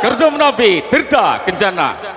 Gerdo menawi Tirta Kencana.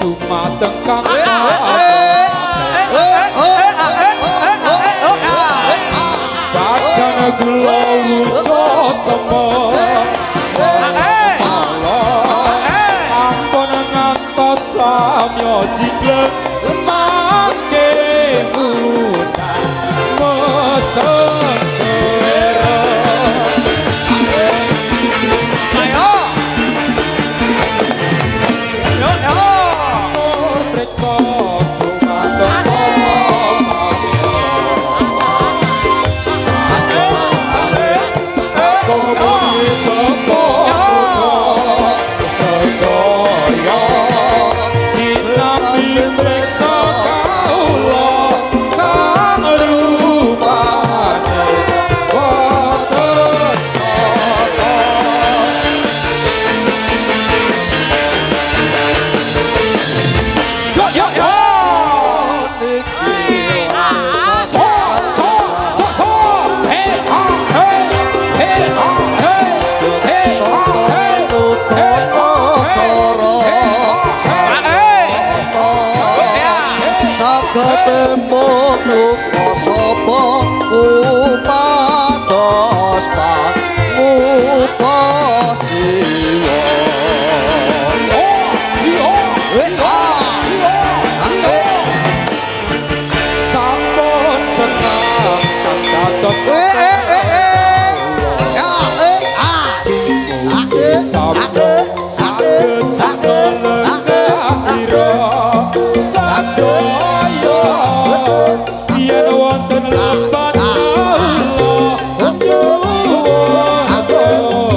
dumateng kang kadang kula wujud cemeng ampun ngantos samya jiglek mangke munah mesen ketemu lupa sapa upados pangupa jiwa sampun cenah kang dados sampun saged sakelengkira sadoyo yen wonten lebat Allah nyuwun agame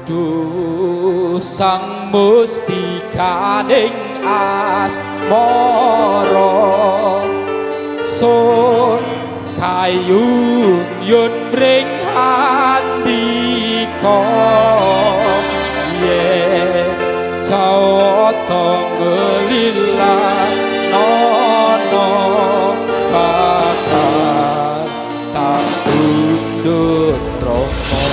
Duh sang mustikaning asmara sun kayung yun mring handika yen cawata ngelilan nono bakal tak undut romo.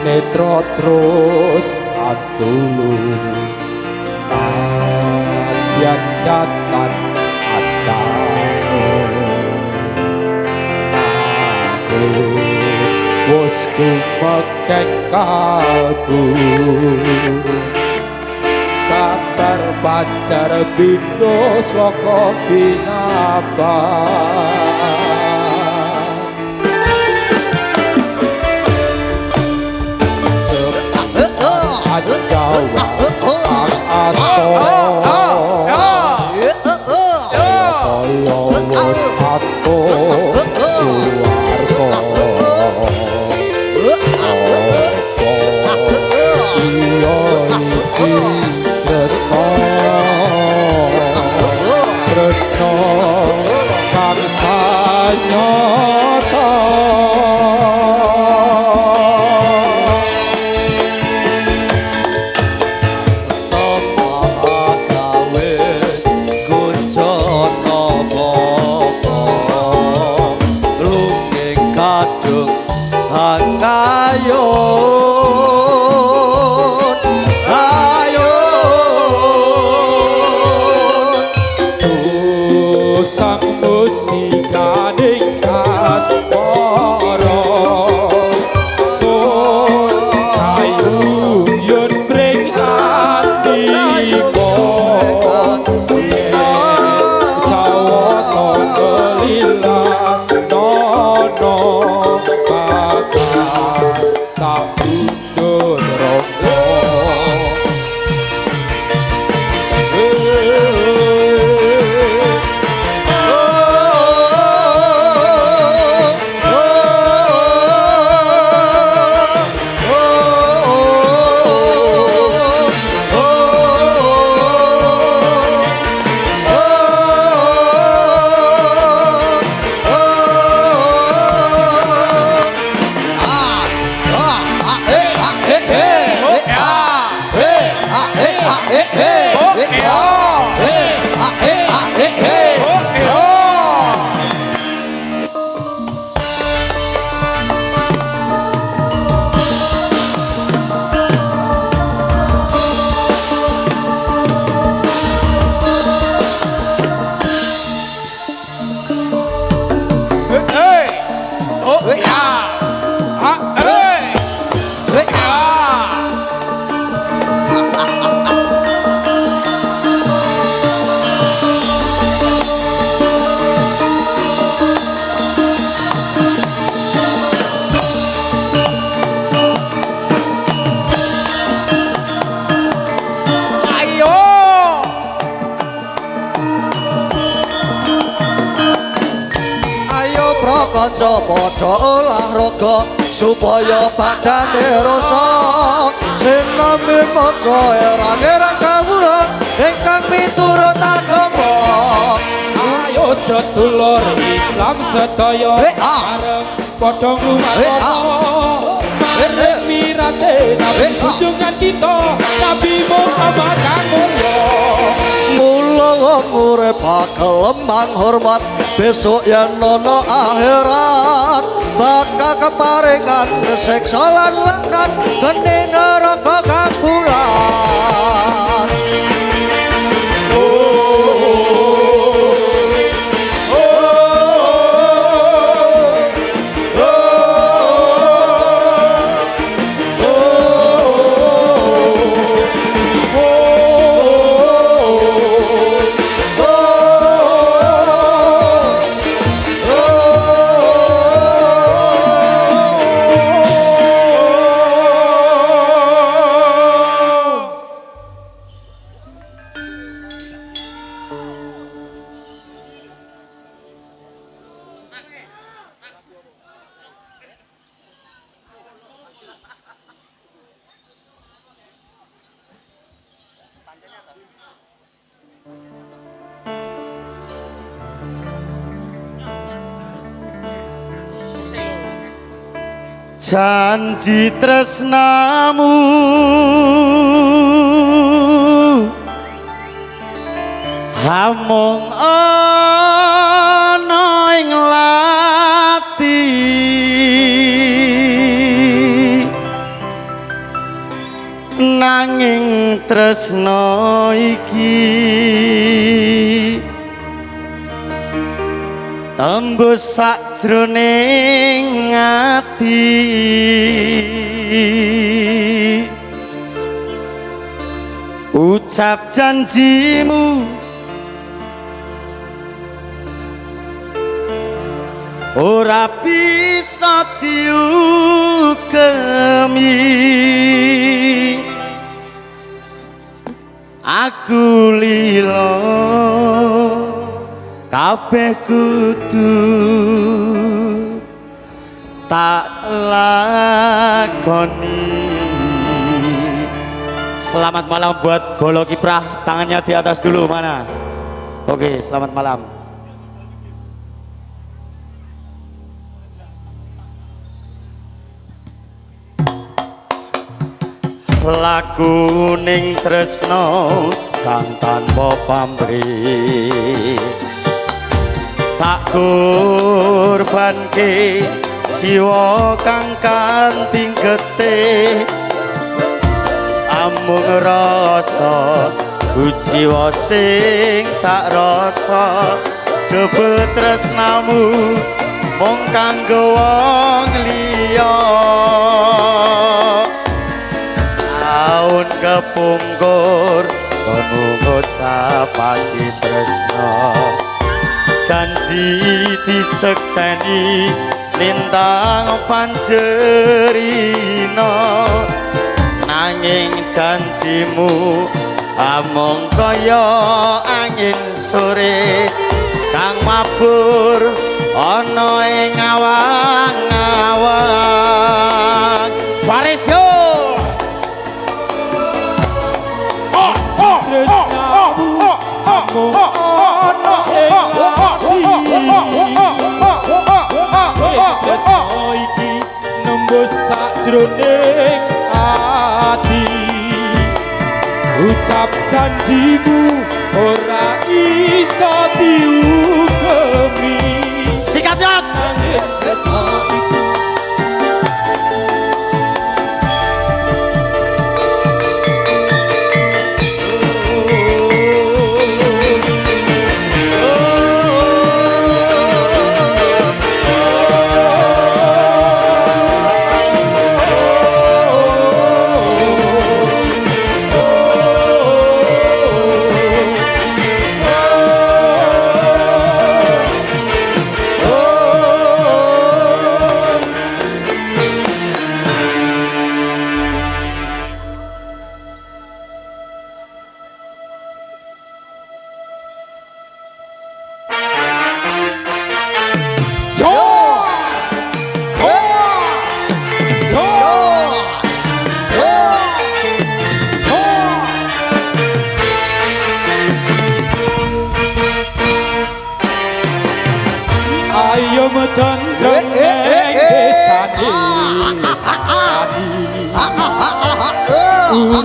Netra terus atulung nadyan datan aku wis tumekek kalbu kabar pacar bindo saka binabang Jawa kang asara kaya wis atur suwarga iya iki tresno kang sanyata sang mustikaning asmara sun kayu yun bring ati Jawa kelilang nono bakal tak mundur rondo kanca padha olahraga supaya badane rasa sinambi maca erang-erang kawula ingkang miturut agama ayo sedulur Islam sedaya arep padha nglumatana marang mirate nabi junjungan kita Nabi Muhammad kang mulya mula urip kelemang hormat besok yen ana akhirat bakal keparingan siksa lan lengan geni neraka kang bulat janji tresnamu hamung ana ing lati nanging tresna iki tembus sajroning ati ucap janjimu ora bisa diukemi aku lila kabeh kudu tak lakoni. Selamat malam buat Bolo Kiprah, tangannya di atas dulu mana? Oke, selamat malam. Lagu ning tresno kang tanpa pamrih tak kurbanke jiwa kang kanthi getih amung rasa jiwa sing tak rasa jebul tresnamu mung kanggo wong liya taun kepungkur kono ngucapake tresna janji disekseni lintang panjerina nanging janjimu amung kaya angin sore kang mabur ana ing awang-awang Farisyo iki nembus sajroning ati ucap janjimu ora iso diugemi sikat yot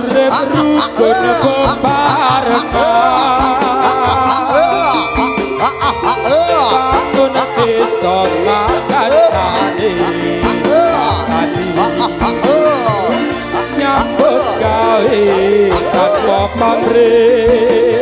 urip rukun bebarengan desa sakancane nyambut gawe tanpa pamrih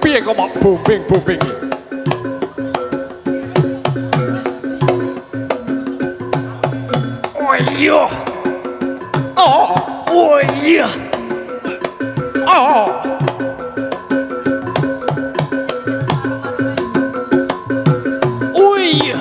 Piye kok mau bumbing-bumbing iki? Oh iya. Oh iya. Oh iya.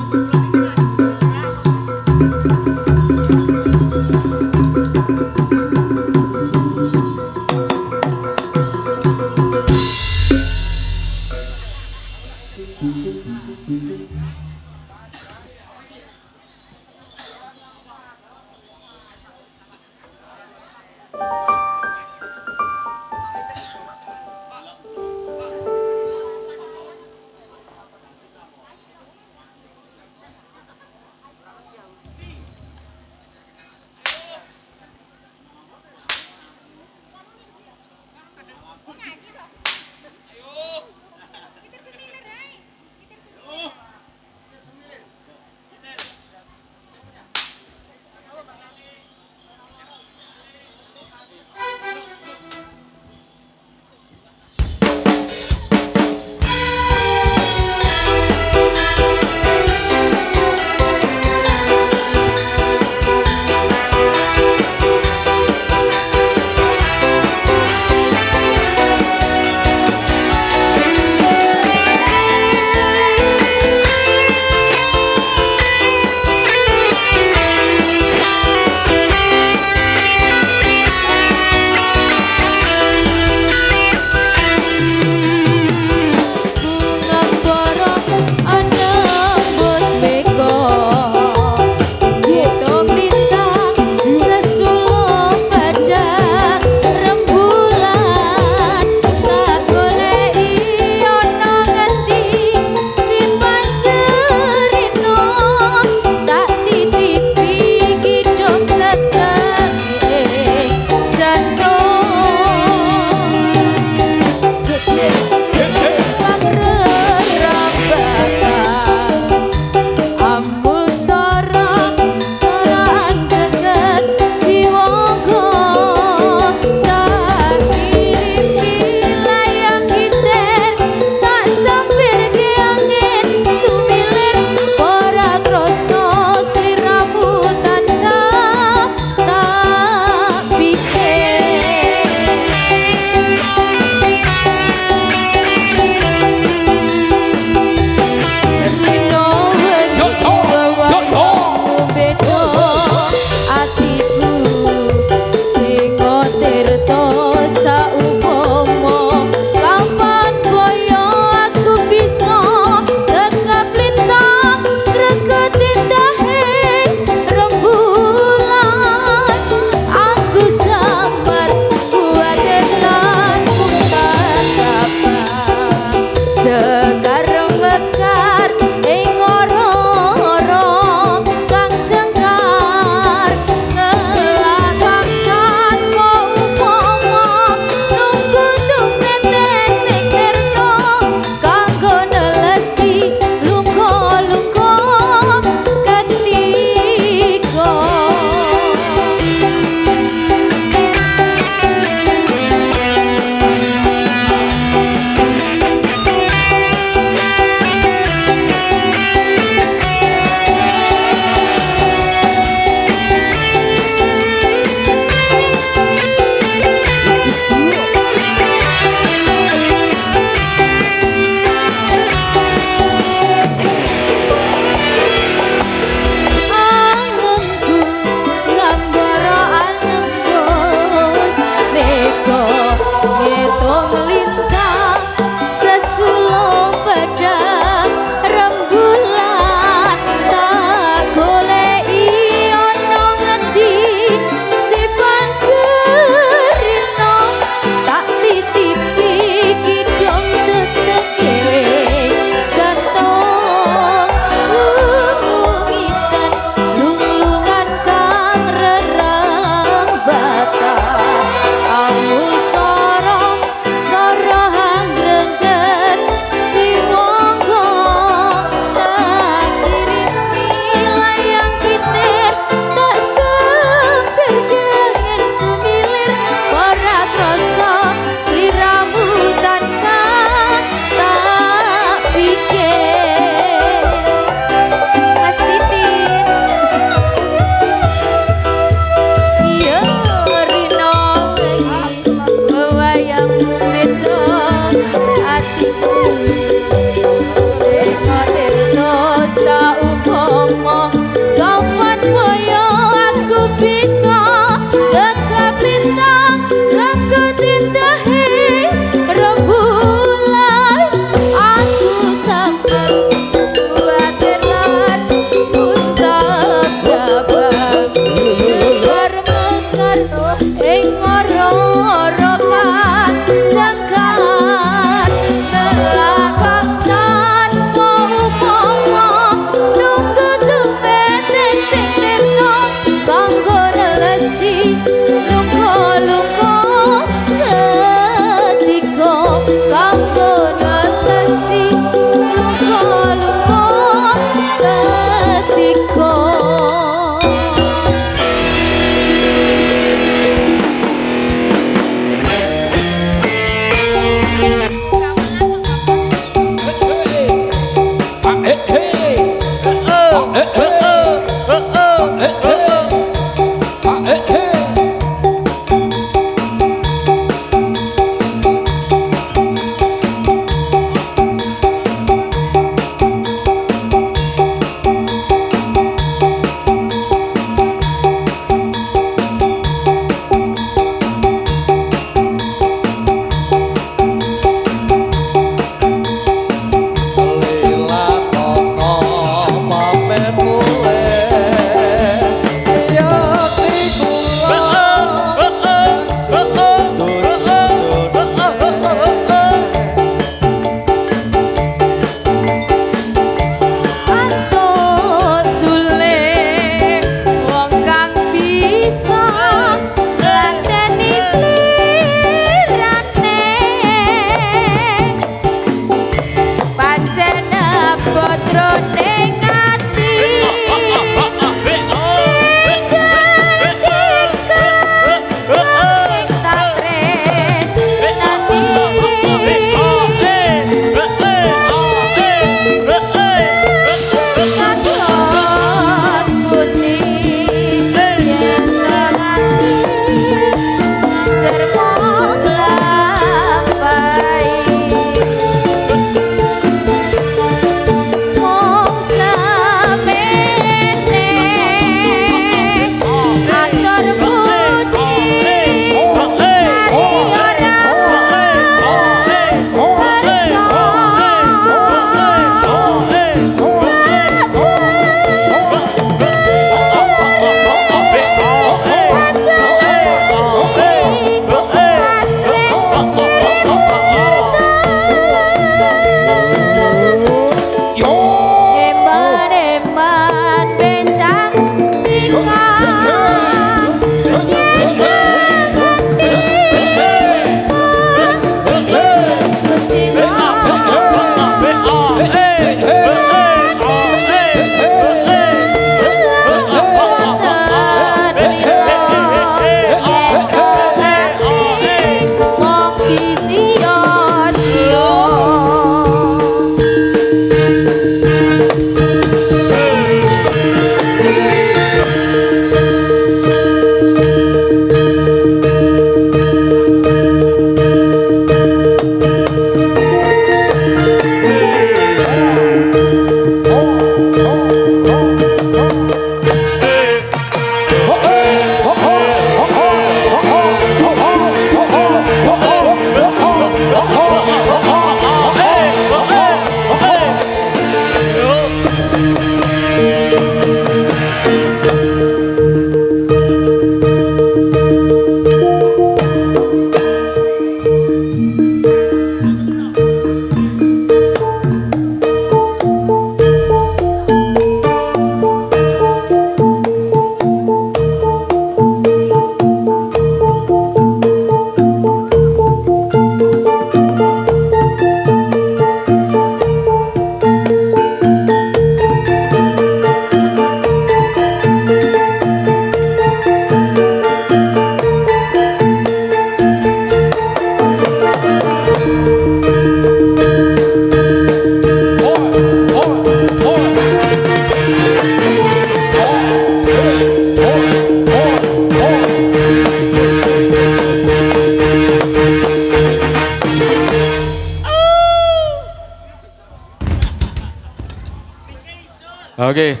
Oke,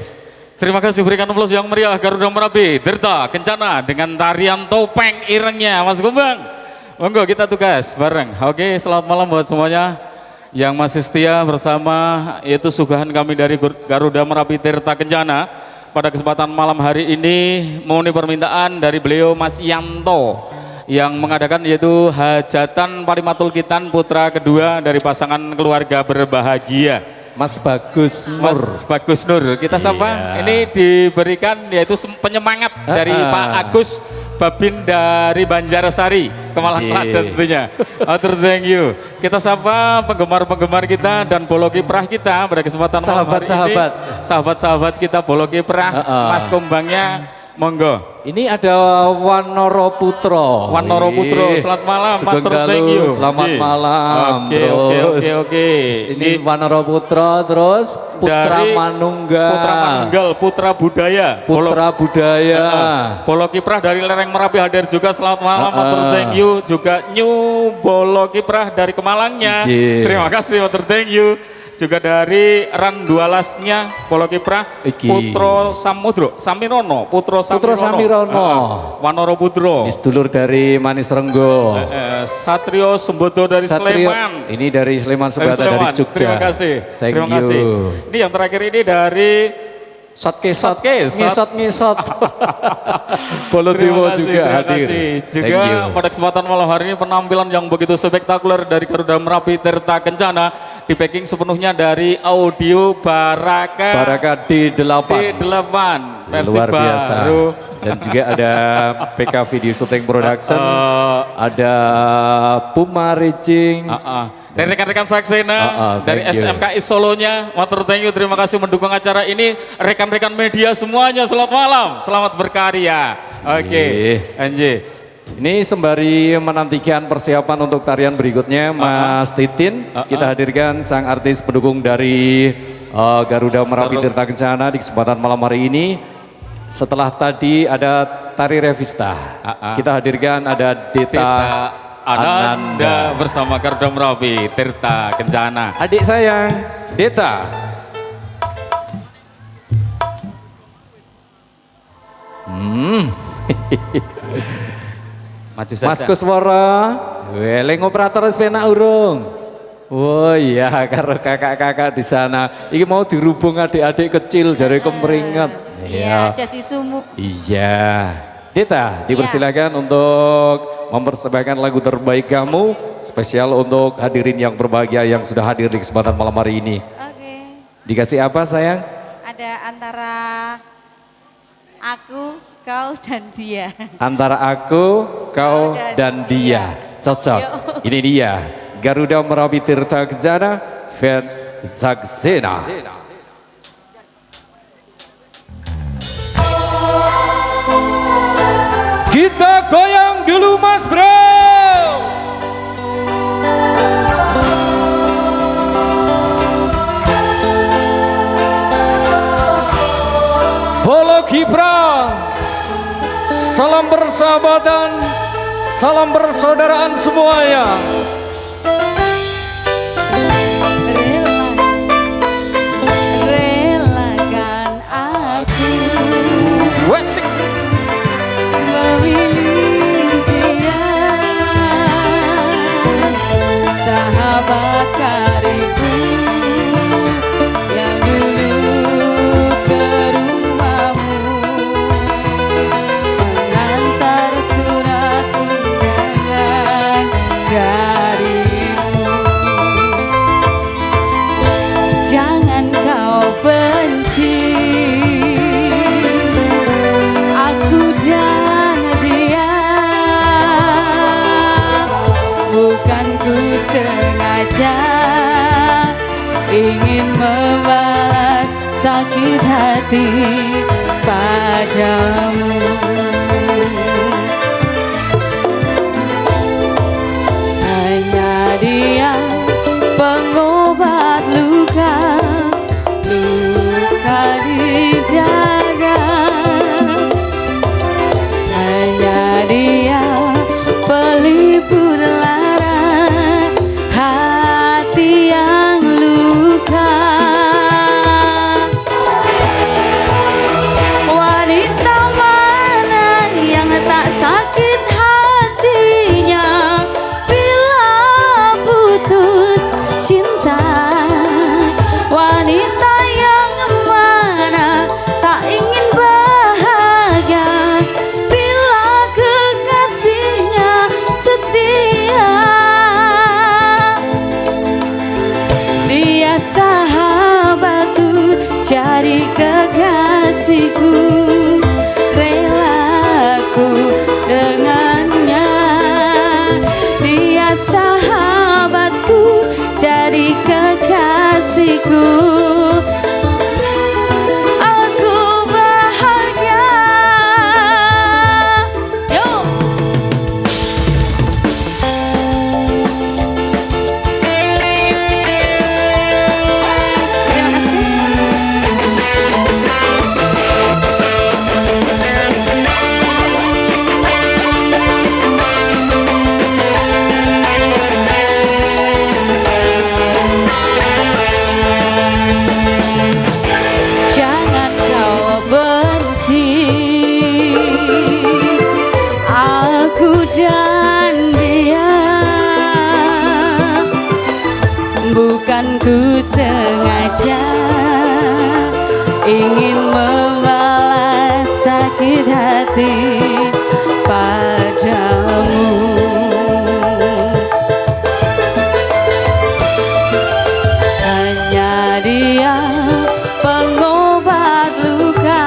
terima kasih berikan aplaus yang meriah Garuda Merapi Tirta Kencana dengan tarian topeng irengnya Mas Gumbang. Monggo kita tugas bareng. Oke, selamat malam buat semuanya yang masih setia bersama yaitu sugahan kami dari Garuda Merapi Tirta Kencana. Pada kesempatan malam hari ini memenuhi permintaan dari beliau Mas Yanto yang mengadakan yaitu hajatan Parimatul Kitan putra kedua dari pasangan keluarga berbahagia. Mas Bagus Nur. Mas Bagus Nur, kita sapa. Ini diberikan yaitu penyemangat dari Pak Agus Babin dari Banjarsari, Kemalang Klaten tentunya. Thank you. Kita sapa penggemar-penggemar kita dan bolo kiprah kita pada kesempatan sahabat-sahabat. Sahabat-sahabat kita bolo kiprah, Mas Kumbangnya. Monggo. Ini ada Wanoro Putro. Wanoro Putro, selamat malam. Thank you. Selamat malam. Oke. Ini Wanoro Putro, terus Putra Manunggal. Putra Manunggal, Putra Budaya. Putra Budaya. Bolo kiprah dari lereng Merapi hadir juga, selamat malam. Thank you. Juga New Bolo kiprah dari Kemalangnya. Terima kasih, thank you. Juga dari Randualasnya Bolo kiprah Putro Samudro Samirono Putro Samirono Wanoro Putro sedulur dari Manis Renggo. Satrio Sembodo dari Sleman. Ini dari Sleman Sebata dari Jogja. Terima kasih. Terima kasih. Ini yang terakhir ini dari Ngisot Bolo Dewo juga hadir. Juga pada kesempatan malam hari ini penampilan yang begitu spektakuler dari Garuda Merapi Tirta Kencana di packing sepenuhnya dari audio Baraka D8 versi luar biasa. baru. Dan juga ada PK Video Shooting Production, ada Puma Racing, Dari rekan-rekan Saksena, dari thank you. SMKI Solonya, matur thank you, terima kasih mendukung acara ini. Rekan-rekan media semuanya, selamat malam, selamat berkarya. Oke, Anji. Ini sembari menantikan persiapan untuk tarian berikutnya, Mas Titin, kita hadirkan sang artis pendukung dari Garuda Merapi Tirta Kencana di kesempatan malam hari ini. Setelah tadi ada tari revista, kita hadirkan ada Deta Ananda bersama Garuda Merapi Tirta Kencana. Adik sayang, Deta. Maju saja. Mas Kuswara, weleng operator sepena urung. Oh iya, karo kakak-kakak di sana. Ini mau dirubung adik-adik kecil jari kemeringat. Iya, jadi sumuk. Iya. Deta, dipersilakan untuk mempersembahkan lagu terbaik kamu spesial untuk hadirin yang berbahagia yang sudah hadir di kesempatan malam hari ini. Oke. Dikasih apa sayang? Ada antara aku, kau, dan dia. Antara aku, kau, dan dia. Cocok. Ini dia. Garuda Merapi Tirta Kencana, Fan Saksena. Kita goyang dulu Mas Bro. Bolo Gibran. Salam persahabatan, salam persaudaraan semuanya. Relakan aku Wesik. memilih dia, sahabat karibku yang dulu ke rumahmu mengantar surat undangan darimu. Jangan kau benci aku dan dia, bukan ku sengaja ingin membalas sakit hati padamu. Hanya dia pengobat luka, luka di dada. Hanya dia pelipur lara hati yang luka. Wanita mana yang tak sakit hatinya bila putus cinta? Wanita yang mana tak ingin bahagia bila kekasihnya setia? Dia sahabatku, cari kekasihku, relaku dengannya. Dia sahabatku, cari kekasihku, aku bahagia. Yo. Terima kasih. Jangan kau benci aku dan dia, bukan ku sengaja ingin membalas sakit hati padamu. Hanya dia pengobat luka,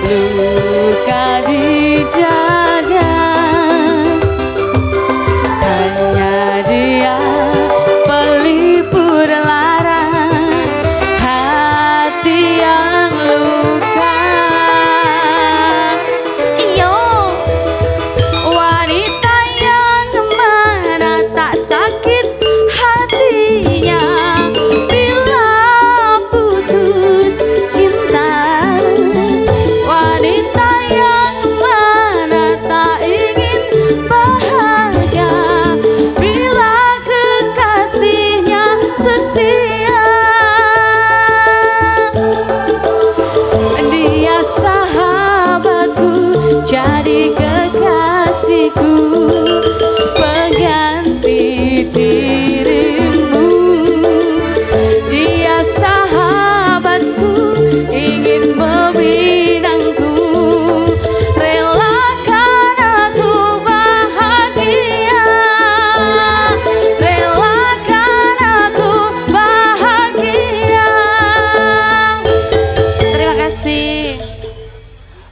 luka di dada. Hanya dia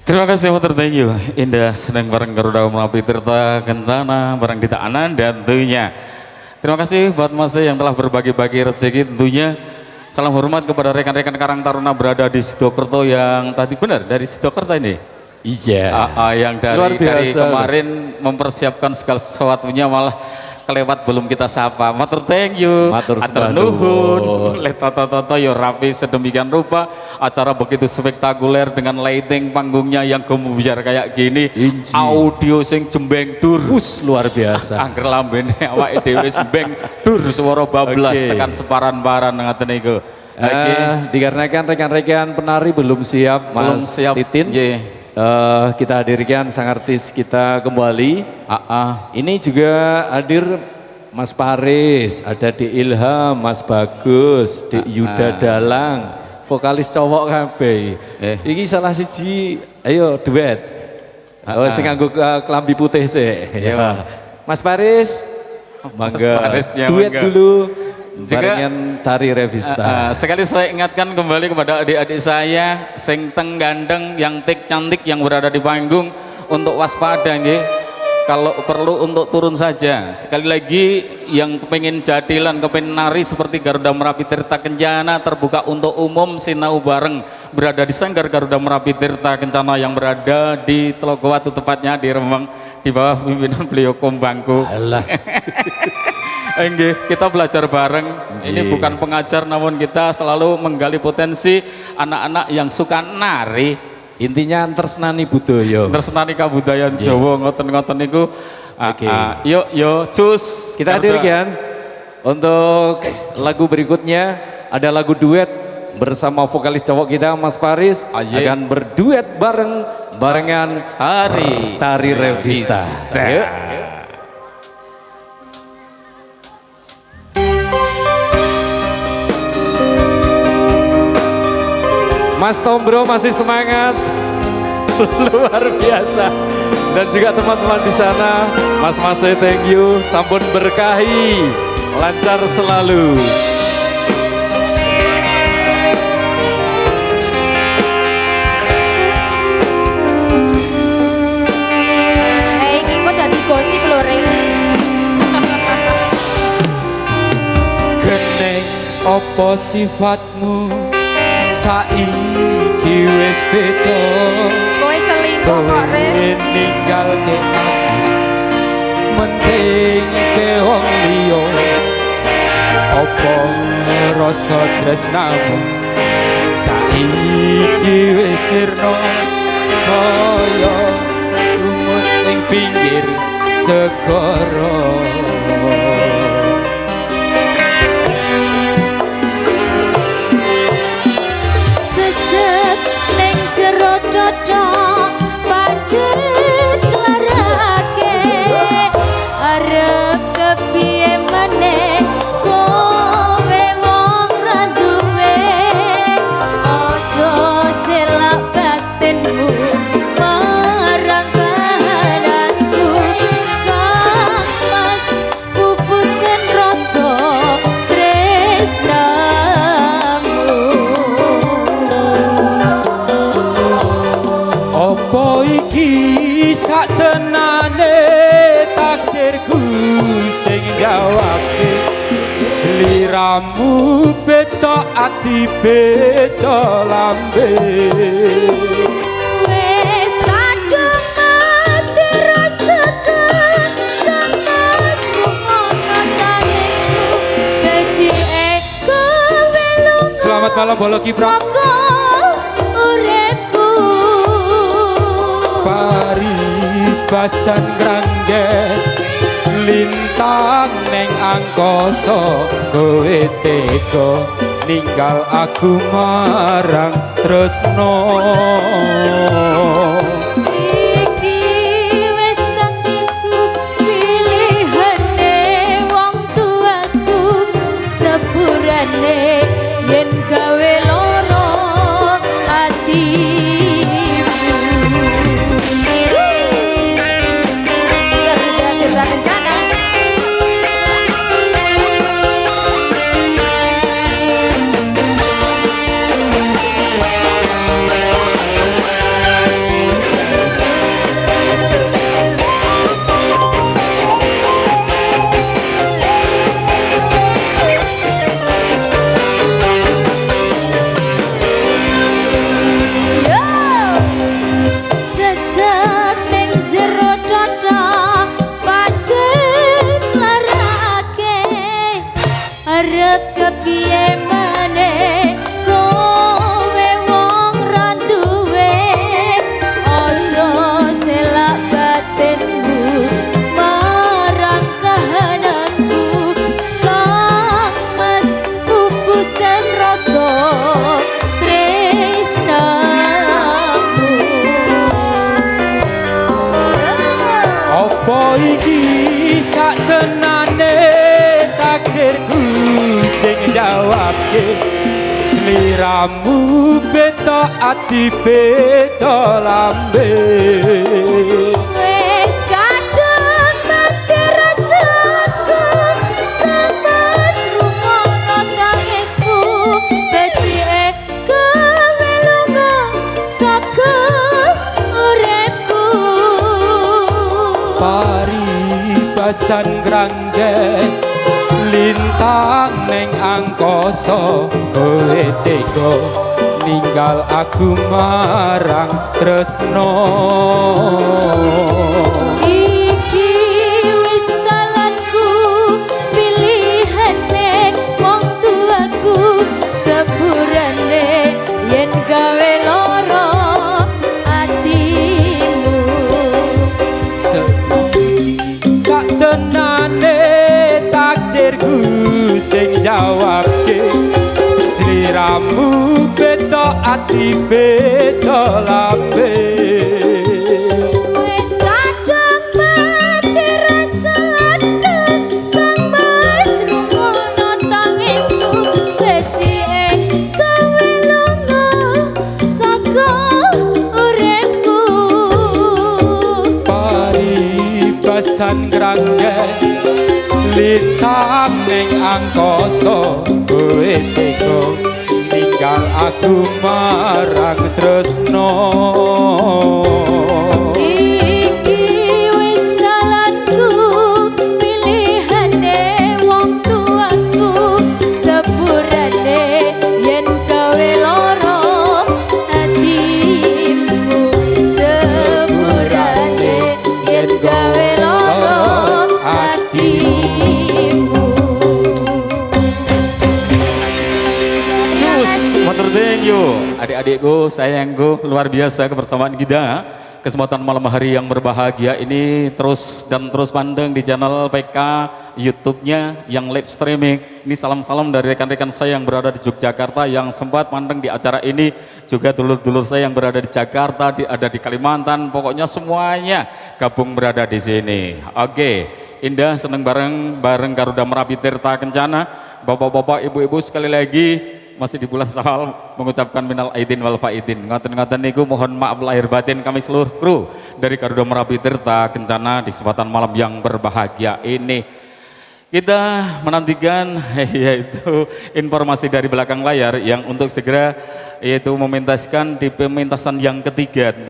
Terima kasih Matur, thank you. Indah sedang bareng Garuda Merapi Tirta Kencana, bareng Dita Anan dan tentunya terima kasih buat Mas yang telah berbagi-bagi rezeki tentunya. Salam hormat kepada rekan-rekan Karang Taruna berada di Sidokerto yang tadi benar dari Sidokerto ini. Iya. Yang dari kemarin mempersiapkan segala sesuatunya malah kelewat belum kita sapa. Matur thank you. Matur atur nuhun. Toto yo rapi sedemikian rupa. Acara begitu spektakuler dengan lighting panggungnya yang gemubiar kayak gini. Inci. Audio sing jembeng dur. Luar biasa. Angger lambene awake dhewe jembeng dur suara bablas Oke. tekan separan-paran ngaten niku. Dikarenakan rekan-rekan penari belum siap, Belum Mas siap. Titin. Nggih. Kita hadirkan sang artis kita kembali. Ini juga hadir Mas Paris, ada di Ilham, Mas Bagus, di Yuda Dalang, vokalis cowok kabeh. Iki salah siji, ayo duet. Sing nganggo kelambi putih sih. Ya. Mas Paris, mangga Parisnya duet mangga. dulu. Juga- Barengan tari revista. Sekali saya ingatkan kembali kepada adik-adik saya sing teng gandeng yang tik cantik yang berada di panggung untuk waspada nggih. Kalau perlu untuk turun saja. Sekali lagi yang pengen jadilan, kepengen nari seperti Garuda Merapi Tirta Kencana terbuka untuk umum sinau bareng berada di Sanggar Garuda Merapi Tirta Kencana yang berada di Telogowatu tepatnya di Rembang di bawah pimpinan beliau Kombangku. Alah. Enggak, kita belajar bareng. Ini bukan pengajar namun kita selalu menggali potensi anak-anak yang suka nari. Intinya tresnani budaya. Tersenani kabudayaan Jawa ngoten-ngoten niku. Oke. Yuk, cus. Kita hadirkan untuk lagu berikutnya ada lagu duet bersama vokalis cowok kita Mas Paris akan berduet barengan tari revista. Yuk. Mas Tombro masih semangat luar biasa dan juga teman-teman di sana Mas thank you, sampun berkahi lancar selalu. Iki kok dadi gosip lho, Ris. Geneng opo sifatmu saiki wis beda. Kowe selingkuh kok, Ris. Ninggal ke aku mending ke wong liya. Opo rasa tresnamu saiki wis sirna kaya lumut ing pinggir segara. Sesek ning jero dada pancet larake arep kepiye meneh kowe wong ra duwe ojo selak batinmu marang badanku kang mas pupusen rasa Opo iki saktenane takdirku sing jawabke sliramu beda ati beda lambe. Wes kadung mati rasaku Mas ngono tangiku becike kowe lunga Selamat malam Bolo Kipra. saka uripku Paribasan grangge lintang neng angkasa kowe tega ninggal aku marang tresno. iki wis takdirku pilihane wong tuaku sepurane yen gawe loro atimu Garuda Tirta Kencana piye maneh kowe wong ra duwe aja selak batinmu marang kahananku kang mas kukusan rasa tresnamu. Apa iki sak tenane takdirku sing jawabke sliramu beta ati beta lambe Wes kadung mati rasaku Lepas rumahno tangisku Betike kowe lunga saka uripku paribasan grangge lintang neng angkasa kowe tega ninggal aku marang tresno Iki wis dalanku pilihane wong tuaku sepurane yen gawe lara atimu sak tenane takdirku sing jawabke sliramu beta ati beta lambe Wis kadung mati rasaku kang mas rungono tangisku Betike kowe lunga saka uripku paribasan grangge lintang neng angkasa kowe tega ninggal aku marang tresno Iki wis dalanku pilihane wong tuaku sepurane yen gawe lara atimu sepurane yen gawe lara atimu Cus, matur thank you. Adik-adikku, sayangku, luar biasa kebersamaan kita. Kesempatan malam hari yang berbahagia ini terus pandang di channel PK YouTube-nya yang live streaming. Ini salam-salam dari rekan-rekan saya yang berada di Yogyakarta yang sempat pandang di acara ini. Juga dulur-dulur saya yang berada di Jakarta, ada di Kalimantan, pokoknya semuanya gabung berada di sini. Oke, indah seneng bareng Garuda Merapi Tirta Kencana. Bapak-bapak, ibu-ibu sekali lagi masih di bulan Syawal mengucapkan minal aidin wal faidin. Ngoten-ngoten niku mohon maaf lahir batin kami seluruh kru dari Garuda Merapi Tirta Kencana di kesempatan malam yang berbahagia ini. Kita menantikan yaitu informasi dari belakang layar yang untuk segera yaitu mementaskan di pementasan yang ketiga.